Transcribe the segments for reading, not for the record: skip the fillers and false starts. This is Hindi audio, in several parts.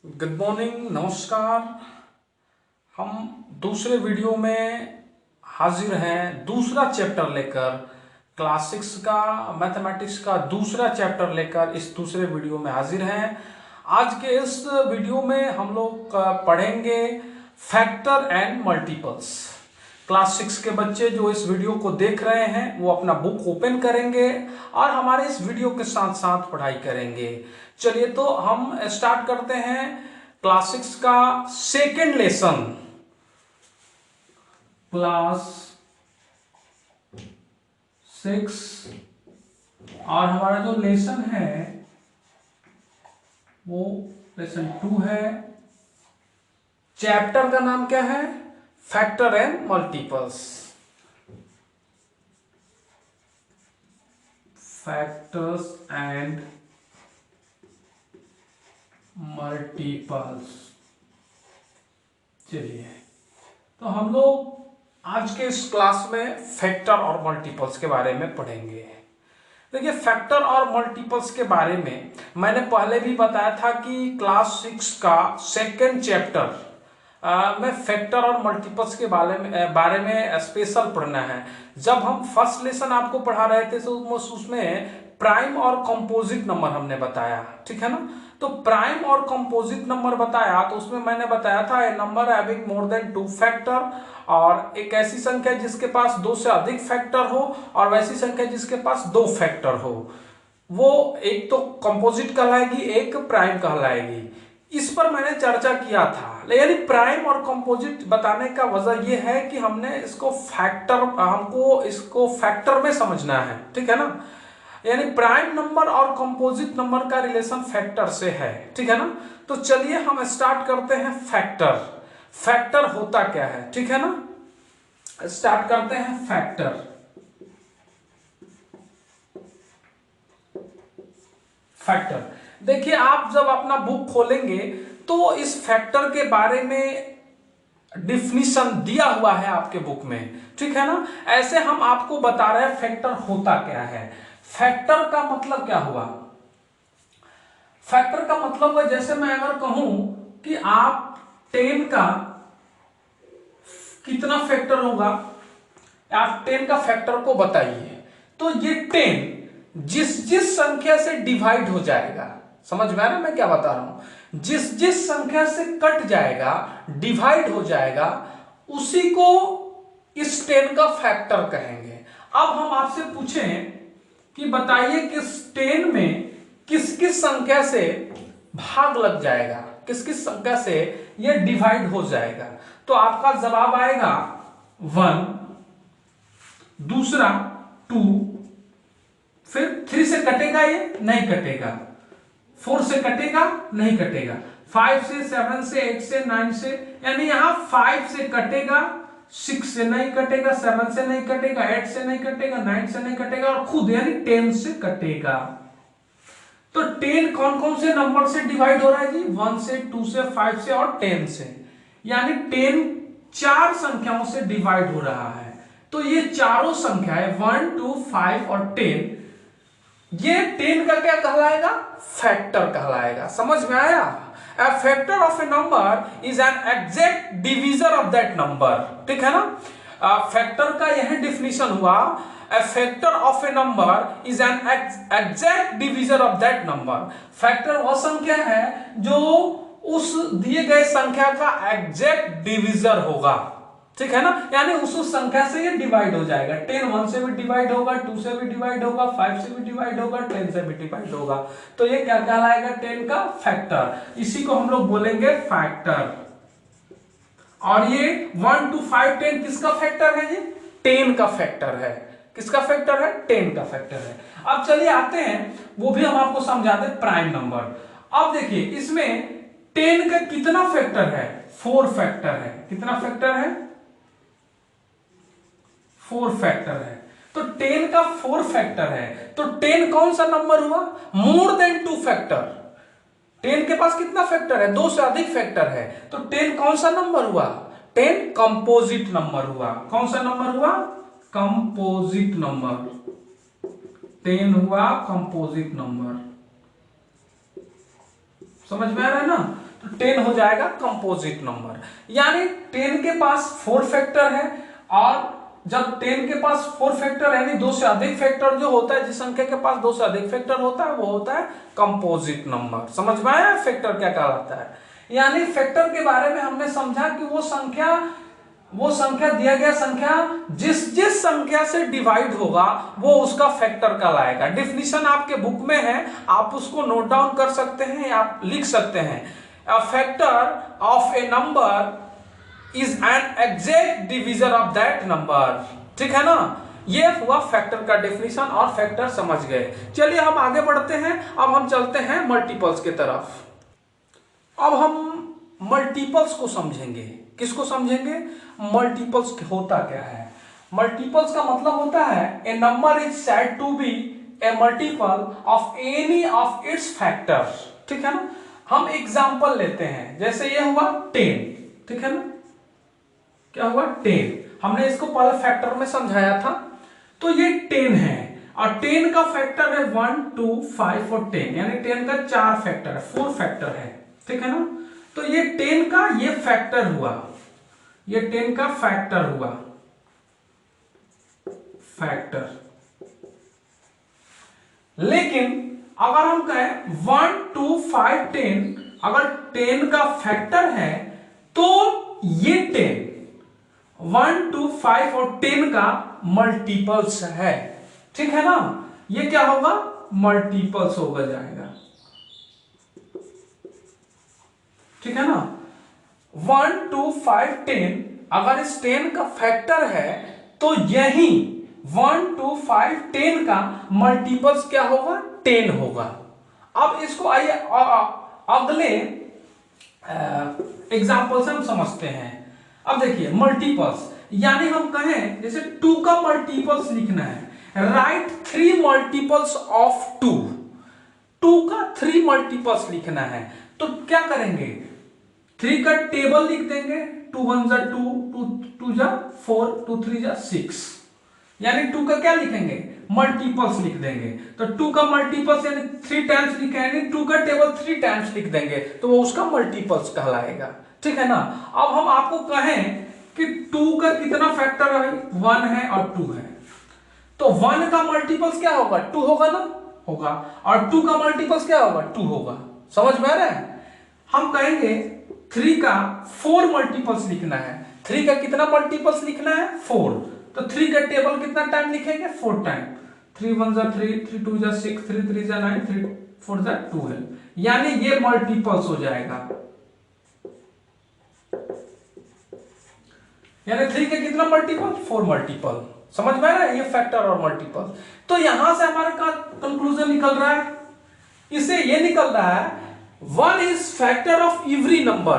गुड मॉर्निंग, नमस्कार। हम दूसरे वीडियो में हाजिर हैं दूसरा चैप्टर लेकर। क्लास 6 का मैथमेटिक्स का दूसरा चैप्टर लेकर इस दूसरे वीडियो में हाजिर हैं। आज के इस वीडियो में हम लोग पढ़ेंगे फैक्टर एंड मल्टीपल्स। क्लास 6 के बच्चे जो इस वीडियो को देख रहे हैं वो अपना बुक ओपन करेंगे और हमारे इस वीडियो के साथ साथ पढ़ाई करेंगे। चलिए तो हम स्टार्ट करते हैं क्लास 6 का सेकेंड लेसन। क्लास 6 और हमारा जो लेसन है वो लेसन 2 है। चैप्टर का नाम क्या है? Factor and multiples. Factors and multiples. चलिए तो हम लोग आज के इस क्लास में फैक्टर और मल्टीपल्स के बारे में पढ़ेंगे। देखिए, फैक्टर और मल्टीपल्स के बारे में मैंने पहले भी बताया था कि क्लास 6 का सेकेंड चैप्टर में फैक्टर और मल्टीपल्स के बारे में स्पेशल पढ़ना है। जब हम फर्स्ट लेसन आपको पढ़ा रहे थे तो उसमें प्राइम और कंपोजिट नंबर हमने बताया, ठीक है ना। तो प्राइम और कंपोजिट नंबर बताया तो उसमें मैंने बताया था a number having more than 2 factor, और एक ऐसी संख्या जिसके पास 2 से अधिक फैक्टर हो और वैसी संख्या जिसके पास 2 फैक्टर हो, वो एक तो कंपोजिट कहलाएगी, एक प्राइम कहलाएगी। इस पर मैंने चर्चा किया था। यानी प्राइम और कंपोजिट बताने का वजह यह है कि हमको इसको फैक्टर में समझना है, ठीक है ना। यानी प्राइम नंबर और कंपोजिट नंबर का रिलेशन फैक्टर से है, ठीक है ना। तो चलिए हम स्टार्ट करते हैं फैक्टर। फैक्टर होता क्या है, ठीक है ना। स्टार्ट करते हैं फैक्टर। फैक्टर देखिए, आप जब अपना बुक खोलेंगे तो इस फैक्टर के बारे में डिफिनीशन दिया हुआ है आपके बुक में, ठीक है ना। ऐसे हम आपको बता रहे हैं फैक्टर होता क्या है। फैक्टर का मतलब क्या हुआ? फैक्टर का मतलब है, जैसे मैं अगर कहूं कि आप 10 का कितना फैक्टर होगा, आप 10 का फैक्टर को बताइए, तो ये 10 जिस जिस संख्या से डिवाइड हो जाएगा, समझ में आ रहा है मैं क्या बता रहा हूं, जिस जिस संख्या से कट जाएगा, डिवाइड हो जाएगा, उसी को इस 10 का फैक्टर कहेंगे। अब हम आपसे पूछें कि बताइए कि इस 10 में किस किस संख्या से भाग लग जाएगा, किस किस संख्या से यह डिवाइड हो जाएगा, तो आपका जवाब आएगा 1, दूसरा 2, फिर 3 से कटेगा, ये नहीं कटेगा, 4 से कटेगा, नहीं कटेगा, 5 से, 7 से, 8 से, 9 से, यानी यहां 5 से कटेगा, 6 से नहीं कटेगा, 7 से नहीं कटेगा, 8 से नहीं कटेगा, 9 से नहीं कटेगा, और खुद यानी 10 से कटेगा। तो 10 कौन कौन से नंबर से डिवाइड हो रहा है जी? 1 से, 2 से, 5 से और 10 से, यानी 10 4 संख्याओं से डिवाइड हो रहा है। तो ये चारों संख्याएं 1, 2, 5 और 10, ये 10 का क्या कहलाएगा? फैक्टर कहलाएगा। समझ में आया? A factor of a number is an exact divisor of that number, ठीक है ना। फैक्टर का यह डिफिनीशन हुआ, A factor of a number is an exact divisor of that number। Factor वह संख्या है जो उस दिए गए संख्या का एग्जैक्ट डिविजर होगा, ठीक है ना। यानी उस संख्या से ये डिवाइड हो जाएगा। 10 1 से भी डिवाइड होगा, 2 से भी डिवाइड होगा, 5 से भी डिवाइड होगा, 10 से भी डिवाइड होगा। तो ये क्या कहलाएगा? 10 का फैक्टर। इसी को हम लोग बोलेंगे फैक्टर। और ये 1 2 5 10 किसका फैक्टर है? ये 10 का फैक्टर है। किसका फैक्टर है? 10 का फैक्टर है। अब चलिए आते हैं, वो भी हम आपको समझाते हैं, प्राइम नंबर। अब देखिए इसमें 10 का कितना फैक्टर है? 4 फैक्टर है। कितना फैक्टर है? 4 फैक्टर है। तो 10 का 4 फैक्टर है, तो 10 कौन सा नंबर हुआ? मोर देन 2 फैक्टर। 10 के पास कितना फैक्टर है? 2 से अधिक फैक्टर है। तो 10 कौन सा नंबर हुआ? 10 कंपोजिट नंबर हुआ। कौन सा नंबर हुआ? Composite number. 10 हुआ कंपोजिट नंबर। समझ में आ रहा है ना। तो तो 10 हो जाएगा कंपोजिट नंबर। यानी 10 के पास 4 फैक्टर है, और जब 10 के पास 4 फैक्टर यानी 2 से अधिक फैक्टर जो होता है, जिस संख्या के पास 2 से अधिक फैक्टर होता है वो होता है कंपोजिट नंबर। समझ में आया फैक्टर क्या कहलाता है? यानी फैक्टर के बारे में हमने समझा कि वो संख्या दिया गया संख्या जिस संख्या से डिवाइड होगा वो उसका फैक्टर कहलाएगा। डेफिनेशन आपके बुक में है, आप उसको नोट डाउन कर सकते हैं या आप लिख सकते हैं। A factor of A number is an exact division of that number. ठीक है ना, ये हुआ फैक्टर का डेफिनेशन, और फैक्टर समझ गए। चलिए हम आगे बढ़ते हैं, अब हम चलते हैं मल्टीपल्स की तरफ। अब हम मल्टीपल्स को समझेंगे। किसको समझेंगे? मल्टीपल्स होता क्या है? मल्टीपल्स का मतलब होता है a number is said to be a multiple of any of its factors. ठीक है ना, हम एग्जांपल लेते हैं, जैसे ये हुआ 10। ठीक है ना, क्या हुआ 10, हमने इसको पहले फैक्टर में समझाया था। तो ये 10 है, और 10 का फैक्टर है 1, 2, 5 और 10, यानी 10 का 4 फैक्टर है, 4 फैक्टर है। ठीक है ना, तो ये 10 का ये फैक्टर हुआ, ये 10 का फैक्टर हुआ, फैक्टर। लेकिन अगर हम कहें 1, 2, 5, 10, अगर 10 का फैक्टर है तो ये 10 1, 2, 5 और 10 का मल्टीपल्स है। ठीक है ना, ये क्या होगा? मल्टीपल्स होगा जाएगा। ठीक है ना, 1, 2, 5, 10 अगर इस 10 का फैक्टर है तो यही 1, 2, 5, 10 का मल्टीपल्स क्या होगा? 10 होगा। अब इसको आइए अगले एग्जांपल से हम समझते हैं। अब देखिए मल्टीपल्स, यानी हम कहें जैसे 2 का मल्टीपल्स लिखना है, राइट 3 मल्टीपल्स ऑफ 2। 2 का 3 मल्टीपल्स लिखना है, तो क्या करेंगे? 3 का टेबल लिख देंगे, 2 1 जा 2, 2 जा 4, 2 3 जा 6, यानी 2 का क्या लिखेंगे? मल्टीपल्स लिख देंगे। तो 2 का मल्टीपल्स यानी 3 टाइम्स लिखे, यानी 2 का टेबल 3 टाइम्स लिख देंगे, तो वो उसका मल्टीपल्स कहलाएगा। ठीक है ना, अब हम आपको कहें कि 2 का कितना फैक्टर है? 1 है और 2 है, तो 1 का मल्टीपल्स क्या होगा? 2 होगा ना, होगा, और 2 का मल्टीपल्स क्या होगा? 2 होगा। समझ में आ रहा है? हम कहेंगे 3 का 4 मल्टीपल्स लिखना है। 3 का कितना मल्टीपल्स लिखना है? 4, तो 3 का टेबल कितना टाइम लिखेंगे? 4 टाइम। 3 1 जा 3, 3 2 जा 6, 3 3 जा 9, 3 4 जा 12, यानी ये मल्टीपल्स हो जाएगा। यानी 3 का कितना मल्टीपल? 4 मल्टीपल। समझ में आ रहा है? ये फैक्टर और मल्टीपल। तो यहां से हमारा कंक्लूजन निकल रहा है, इससे ये निकल रहा है 1 is factor of every number।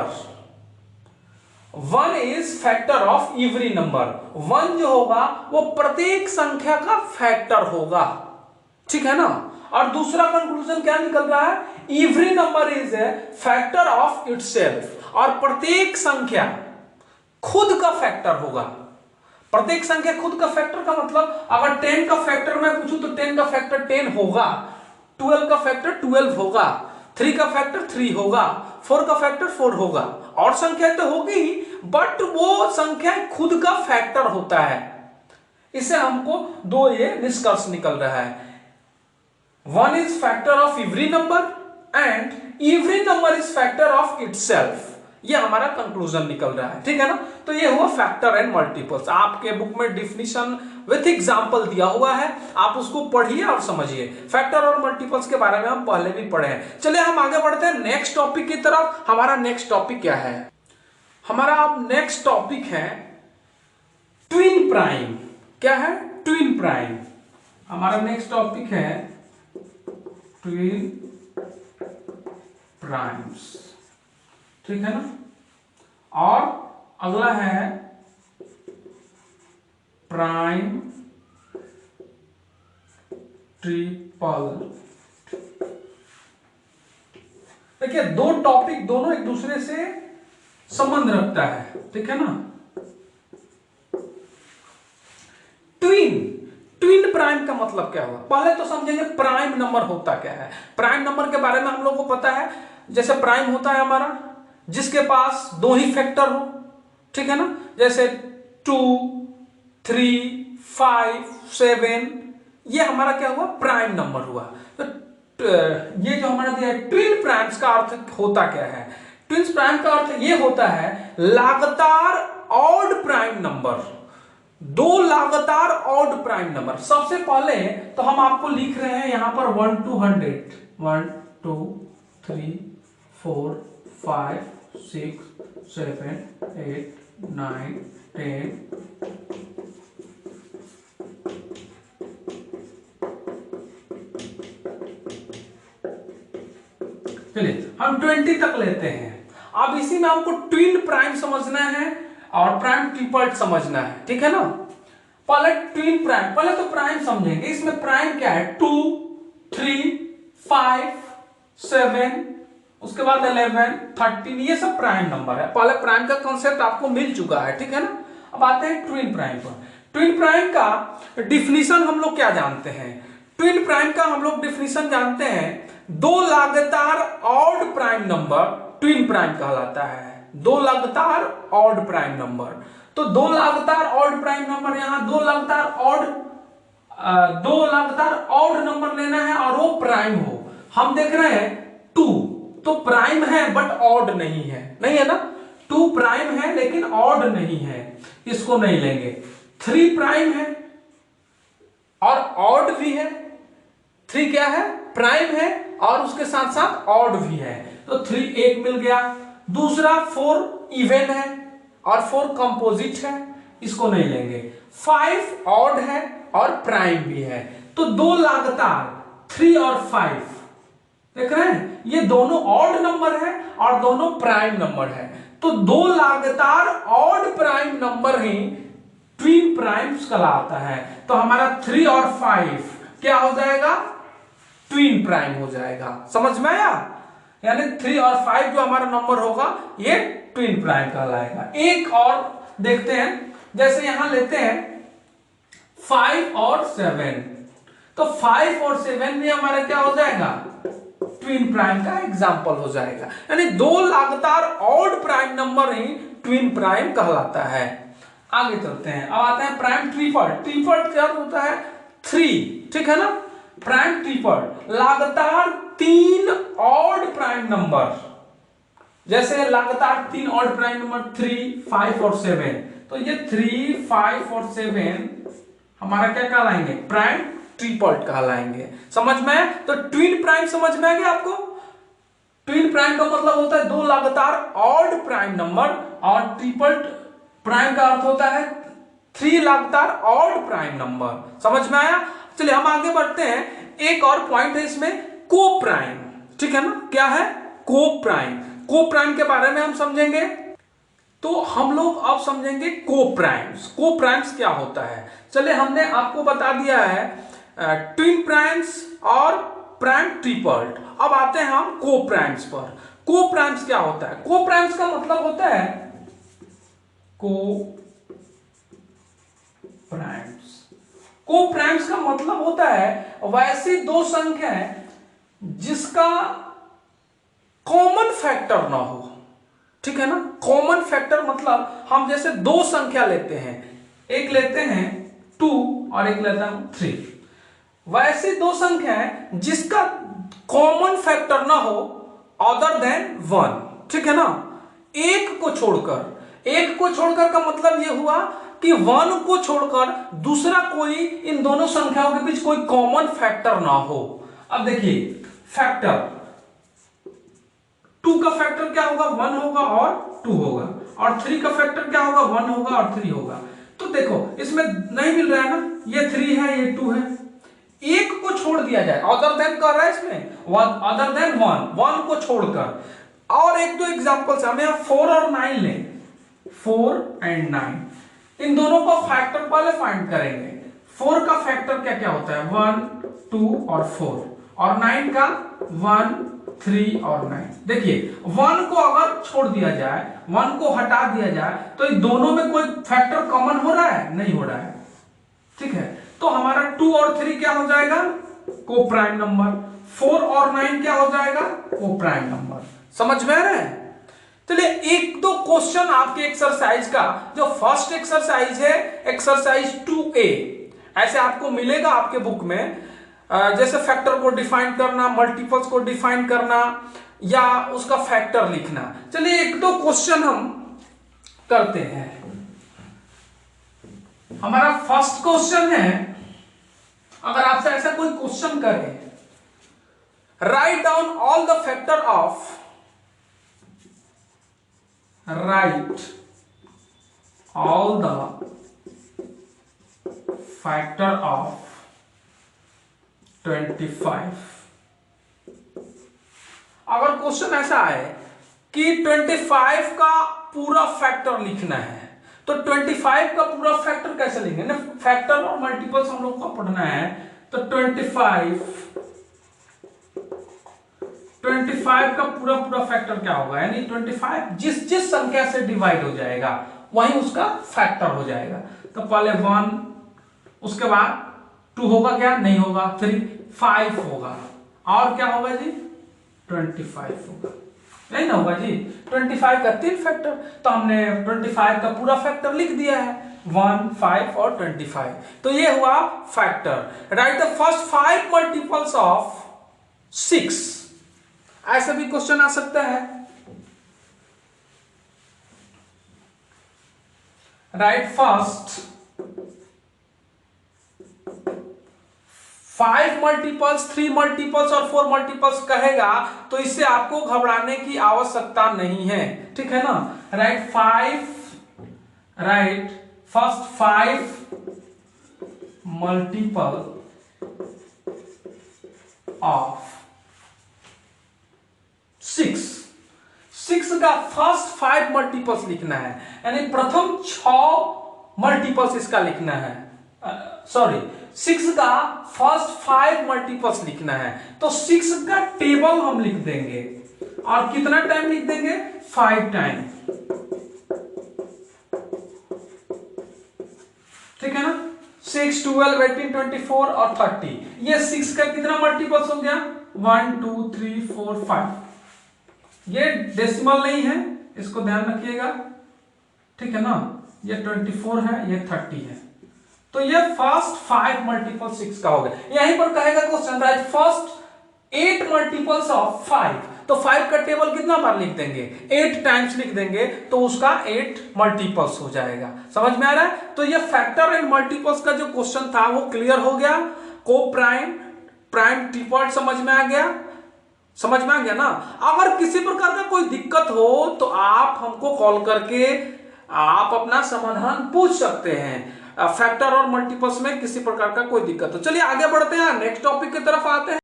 1 is factor of every number। 1 जो होगा वो प्रत्येक संख्या का फैक्टर होगा। ठीक है ना, और दूसरा कंक्लूजन क्या निकल रहा है? Every number is a factor of itself, और प्रत्येक संख्या खुद का फैक्टर होगा। प्रत्येक संख्या खुद का फैक्टर का मतलब, अगर 10 का फैक्टर मैं पूछूं तो 10 का फैक्टर 10 होगा, 12 का फैक्टर 12 होगा, 3 का फैक्टर 3 होगा, 4 का फैक्टर 4 होगा, और संख्या तो होगी ही, बट वो संख्या खुद का फैक्टर होता है। इससे हमको दो ये निष्कर्ष निकल रहा है, 1 is factor of every number and every number is factor of itself. ये हमारा कंक्लूजन निकल रहा है। ठीक है ना, तो ये हुआ फैक्टर एंड मल्टीपल्स। आपके बुक में डिफिनीशन विथ एग्जांपल दिया हुआ है, आप उसको पढ़िए और समझिए। फैक्टर और मल्टीपल्स के बारे में हम पहले भी पढ़े हैं। चलिए हम आगे बढ़ते हैं नेक्स्ट टॉपिक की तरफ। हमारा नेक्स्ट टॉपिक क्या है? हमारा अब नेक्स्ट टॉपिक है ट्विन प्राइम। क्या है? Twin prime. हमारा नेक्स्ट टॉपिक है ट्विन प्राइम्स। ठीक है ना, और अगला है प्राइम ट्रिपल। देखिए दो टॉपिक दोनों एक दूसरे से संबंध रखता है। ठीक है ना, ट्विन प्राइम का मतलब क्या हुआ? पहले तो समझेंगे प्राइम नंबर होता क्या है। प्राइम नंबर के बारे में हम लोग को पता है, जैसे प्राइम होता है हमारा जिसके पास दो ही फैक्टर हो, ठीक है ना, जैसे 2, 3, 5, 7, ये हमारा क्या हुआ, प्राइम नंबर हुआ। तो ये जो हमारा दिया है ट्विन प्राइम्स का अर्थ होता क्या है, ट्विन प्राइम का अर्थ ये होता है लगातार ऑड प्राइम नंबर, दो लगातार ऑड प्राइम नंबर। सबसे पहले तो हम आपको लिख रहे हैं यहां पर 1 to 100, 1 2 3 4 5 6 7 8 9 10। चलिए हम 20 तक लेते हैं। अब इसी में हमको ट्विन प्राइम समझना है और प्राइम ट्रिपल समझना है, ठीक है ना। पहले ट्विन प्राइम, पहले तो प्राइम समझेंगे। इसमें प्राइम क्या है, 2, 3, 5, 7, उसके बाद 11, 13, ये सब प्राइम नंबर है। पहले प्राइम का कॉन्सेप्ट आपको मिल चुका है, ठीक है ना। अब आते हैं ट्विन प्राइम पर। ट्विन प्राइम का डिफिनीशन हम लोग क्या जानते हैं, ट्विन प्राइम का हम लोग डिफिनीशन जानते हैं, दो लगातार odd prime number twin prime कहलाता है। दो लगातार ऑड प्राइम नंबर, तो दो लगातार ऑड प्राइम नंबर, यहां दो लगातार ऑड नंबर लेना है और वो प्राइम हो। हम देख रहे हैं 2 तो प्राइम है बट ऑड नहीं है, नहीं है ना। 2 प्राइम है लेकिन ऑड नहीं है, इसको नहीं लेंगे। 3 प्राइम है और ऑड भी है। 3 क्या है, प्राइम है और उसके साथ साथ ऑड भी है, तो 3 एक मिल गया। दूसरा 4 इवन है और 4 कंपोजिट है, इसको नहीं लेंगे। 5 ऑड है और प्राइम भी है, तो दो लगातार 3 और 5 देख रहे हैं, ये दोनों ऑड नंबर है और दोनों प्राइम नंबर है, तो दो लगातार ऑड प्राइम नंबर ही ट्विन प्राइम्स कहलाता है। तो हमारा 3 और 5 क्या हो जाएगा, ट्विन प्राइम हो जाएगा। समझ में आया, यानी 3 और 5 जो हमारा नंबर होगा ये ट्विन प्राइम कहलाएगा। एक और देखते हैं, जैसे यहां लेते हैं 5 और 7, तो 5 और 7 भी हमारा क्या हो जाएगा, ट्विन प्राइम का एग्जाम्पल हो जाएगा। यानी दो लगातार ऑड प्राइम नंबर ही ट्विन प्राइम कहलाता है। आगे चलते हैं, अब आते हैं प्राइम ट्रिपल। ट्रिपल क्या होता है, 3, ठीक है ना। प्राइम ट्रिपल लगातार 3 ऑड प्राइम नंबर, जैसे लगातार 3 ऑड प्राइम नंबर 3, 5 और 7, तो ये 3, 5 और 7 हमारा क्या कहलाएंगे, प्राइम ट्रिपल कहलाएंगे। समझ में, तो ट्विन प्राइम समझ में आ गया आपको। ट्विन प्राइम का मतलब होता है दो लगातार ऑड प्राइम नंबर, और ट्रिपल प्राइम का अर्थ होता है 3 लगातार ऑड प्राइम नंबर। समझ में आया। चलिए हम आगे बढ़ते हैं। एक और पॉइंट है इसमें, को प्राइम, ठीक है ना। क्या है, को प्राइम। को प्राइम के बारे में हम समझेंगे, तो हम लोग अब समझेंगे को प्राइम्स। को प्राइम्स क्या होता है, चलिए हमने आपको बता दिया है ट्विन प्राइम्स और प्राइम ट्रिपल। अब आते हैं हम को प्राइम्स पर। को प्राइम्स क्या होता है, को प्राइम्स का मतलब होता है को प्राइम्स। को प्राइम्स का मतलब होता है वैसी दो संख्याएं जिसका कॉमन फैक्टर ना हो, ठीक है ना। कॉमन फैक्टर मतलब हम जैसे दो संख्या लेते हैं, एक लेते हैं 2 और एक लेता हूं 3, वैसी दो संख्याएं जिसका कॉमन फैक्टर ना हो अदर देन 1, ठीक है ना। एक को छोड़कर का मतलब यह हुआ कि 1 को छोड़कर दूसरा कोई इन दोनों संख्याओं के बीच कोई कॉमन फैक्टर ना हो। अब देखिए फैक्टर 2 का फैक्टर क्या होगा, 1 होगा और 2 होगा, और 3 का फैक्टर क्या होगा, 1 होगा और 3 होगा। तो देखो इसमें नहीं मिल रहा है ना, ये 3 है ये 2 है, एक को छोड़ दिया जाए, अदर देन कर रहा है इसमें, अदर देन 1 को छोड़कर। और एक दो एग्जांपल्स हम यहां 4 और 9 लें, 4 एंड 9, इन दोनों का फैक्टर पहले फाइंड करेंगे। 4 का फैक्टर क्या क्या होता है, 1, 2 और 4, और 9 का 1, 3 और 9। देखिए 1 को अगर छोड़ दिया जाए, 1 को हटा दिया जाए, तो इन दोनों में कोई फैक्टर कॉमन हो रहा है, नहीं हो रहा है, ठीक है। तो हमारा 2 और 3 क्या हो जाएगा, को प्राइम नंबर। 4 और 9 क्या हो जाएगा, को प्राइम नंबर। समझ में आ रहा है। चलिए एक दो क्वेश्चन आपके एक्सरसाइज का, जो फर्स्ट एक्सरसाइज है एक्सरसाइज 2A, ऐसे आपको मिलेगा आपके बुक में। जैसे फैक्टर को डिफाइन करना, मल्टीपल्स को डिफाइन करना या उसका फैक्टर लिखना। चलिए एक दो क्वेश्चन हम करते हैं। हमारा फर्स्ट क्वेश्चन है, अगर आपसे ऐसा कोई क्वेश्चन करे, write down all the factor of, write all the factor of 25। अगर क्वेश्चन ऐसा है कि 25 का पूरा फैक्टर लिखना है, तो 25 का पूरा फैक्टर कैसे लिखेंगे ना, फैक्टर और मल्टीपल्स हम लोग को पढ़ना है। तो 25 का पूरा फैक्टर क्या होगा, यानी 25 जिस संख्या से डिवाइड हो जाएगा वही उसका फैक्टर हो जाएगा। तो पहले 1, उसके बाद 2 होगा क्या, नहीं होगा, 3, 5 होगा, और क्या होगा जी 25 होगा, नहीं ना होगा जी। 25 का 3 फैक्टर, तो हमने 25 का पूरा फैक्टर लिख दिया है, 1, 5 और 25। तो ये हुआ factor. Right the first 5 multiples of 6, ऐसा भी क्वेश्चन आ सकता है। राइट फर्स्ट 5 मल्टीपल्स, 3 मल्टीपल्स और 4 मल्टीपल्स कहेगा तो इससे आपको घबराने की आवश्यकता नहीं है, ठीक है ना। राइट फर्स्ट 5 मल्टीपल ऑफ 6 का फर्स्ट 5 मल्टीपल्स लिखना है, यानी प्रथम 6 मल्टीपल्स इसका लिखना है। सॉरी, 6 का फर्स्ट 5 मल्टीपल्स लिखना है, तो 6 का टेबल हम लिख देंगे, और कितना टाइम लिख देंगे, 5 टाइम, ठीक है ना। 6, 12, 18, 24 और 30, ये 6 का कितना मल्टीपल्स हो गया, 1, 2, 3, 4, 5। ये डेसिमल नहीं है, इसको ध्यान रखिएगा, ठीक है ना। ये 24 है, ये 30 है, तो ये फर्स्ट 5 मल्टीपल 6 का हो गया। यहीं पर कहेगा question, right first 8 multiples of 5, तो 5 का टेबल कितना बार लिख देंगे, 8 टाइम्स लिख देंगे, तो उसका 8 मल्टीपल्स हो जाएगा। समझ में आ रहा है। तो ये फैक्टर एंड मल्टीपल्स का जो क्वेश्चन था वो क्लियर हो गया। को प्राइम, प्राइम ट्रिपल समझ में आ गया, समझ में आ गया ना। अगर किसी प्रकार का कोई दिक्कत हो तो आप हमको कॉल करके आप अपना समाधान पूछ सकते हैं। फैक्टर और मल्टीपल्स में किसी प्रकार का कोई दिक्कत हो। चलिए आगे बढ़ते हैं, नेक्स्ट टॉपिक की तरफ आते हैं।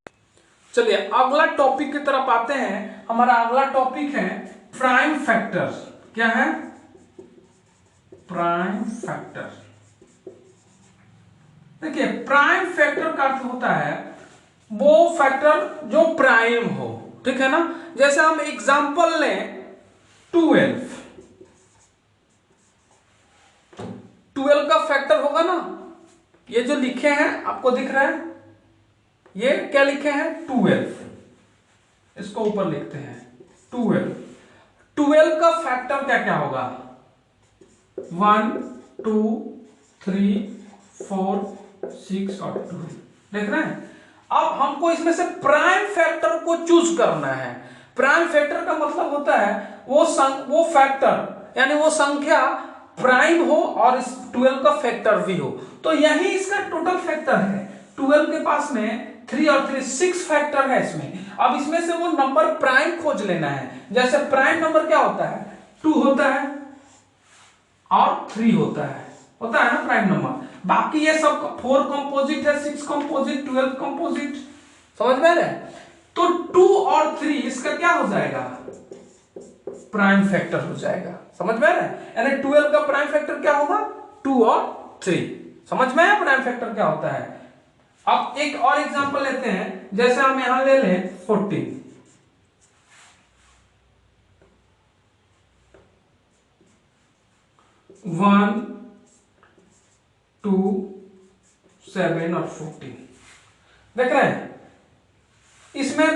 चलिए अगला टॉपिक की तरफ आते हैं। हमारा अगला टॉपिक है प्राइम फैक्टर। क्या है, प्राइम फैक्टर। देखिए प्राइम फैक्टर का अर्थ होता है वो फैक्टर जो प्राइम हो, ठीक है ना। जैसे हम एग्जांपल लें 12 का फैक्टर होगा ना, ये जो लिखे हैं आपको दिख रहा है, ये क्या लिखे हैं 12, इसको ऊपर लिखते हैं 12 का फैक्टर क्या क्या होगा, 1, 2, 3, 4, 6 और 2, देख रहे हैं। अब हमको इसमें से प्राइम फैक्टर को चूज करना है। प्राइम फैक्टर का मतलब होता है वो फैक्टर यानी वो संख्या प्राइम हो और इस 12 का फैक्टर भी हो। तो यही इसका टोटल फैक्टर है। 12 के पास में 3 और 3 6 फैक्टर है इसमें। अब इसमें से वो नंबर प्राइम खोज लेना है। जैसे प्राइम नंबर क्या होता है, 2 होता है और 3 होता है ना प्राइम नंबर। बाकी ये सब 4 कंपोजिट है, 6 कंपोजिट, 12 कंपोजिट, समझ में आ रहा है। तो 2 और 3 इसका क्या हो जाएगा, प्राइम फैक्टर हो जाएगा। समझ में आ रहा है। यानी 12 का प्राइम फैक्टर क्या होगा, 2 और 3। समझ में आया प्राइम फैक्टर क्या होता है। अब एक और एग्जांपल लेते हैं, जैसे हम यहां ले लें 14। 1, 2, 7 और 14 देख रहे हैं। इसमें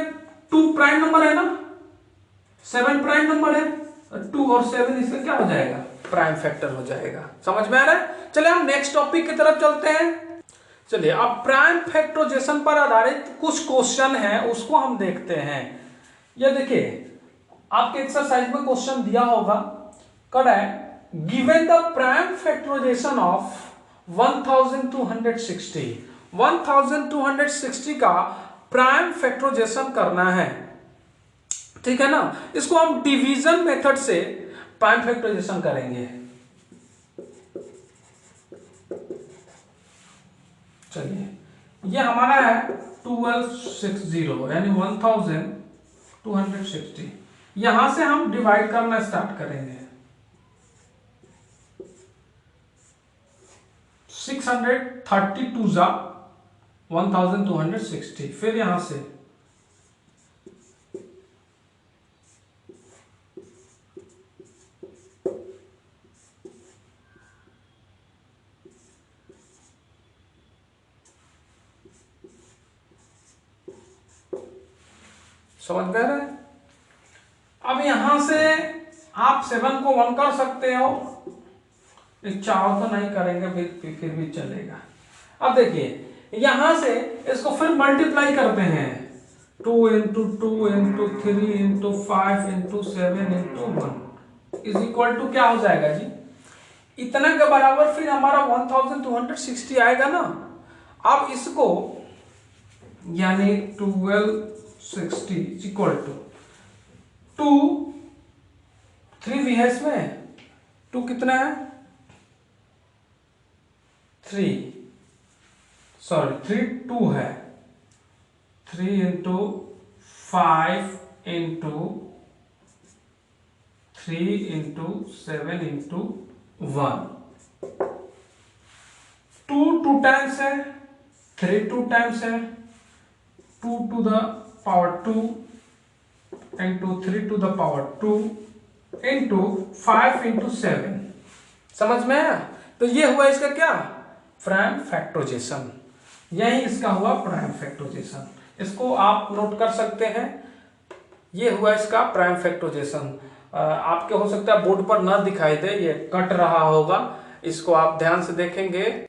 2 प्राइम नंबर है ना, 7 प्राइम नंबर है, 2 और 7 इसका क्या हो जाएगा, प्राइम फैक्टर हो जाएगा। समझ में आ रहा है। चलिए हम नेक्स्ट टॉपिक की तरफ चलते हैं। चलिए अब प्राइम फैक्टराइजेशन पर आधारित कुछ क्वेश्चन है उसको हम देखते हैं। ये देखिए आपके एक्सरसाइज में क्वेश्चन दिया होगा, कड़ा है, given the prime factorization of 1260 का प्राइम फैक्टराइजेशन करना है, ठीक है ना। इसको हम डिवीजन मेथड से प्राइम फैक्टराइजेशन करेंगे। चलिए ये हमारा है 1260 यानी 1260, यहां से हम डिवाइड करना स्टार्ट करेंगे। 632 जा 1260, फिर यहां से समझ गए रहे। अब यहां से आप 7 को 1 कर सकते हो, एक चाव तो नहीं करेंगे फिर भी चलेगा। अब देखिए यहां से इसको फिर मल्टीप्लाई करते हैं, 2 into 2 into 3 into 5 into 7 into 1 is equal to क्या हो जाएगा जी, इतना के बराबर फिर हमारा 1260 आएगा ना। अब इसको यानी 1260 इक्वल टू 2 3 भी है इसमें, 2 कितना है 3 2 है, 3 into 5 into 3 into 7 into 1, 2 times है, 3 2 टाइम्स है, 2 to the power 2 into 3 to the power 2 into 5 into 7। समझ में आया। तो ये हुआ इसका क्या, प्राइम फैक्टराइजेशन, यही इसका हुआ प्राइम फैक्टराइजेशन। इसको आप नोट कर सकते हैं, ये हुआ इसका प्राइम फैक्टराइजेशन। आपके हो सकता है बोर्ड पर ना दिखाई दे, ये कट रहा होगा, इसको आप ध्यान से देखेंगे।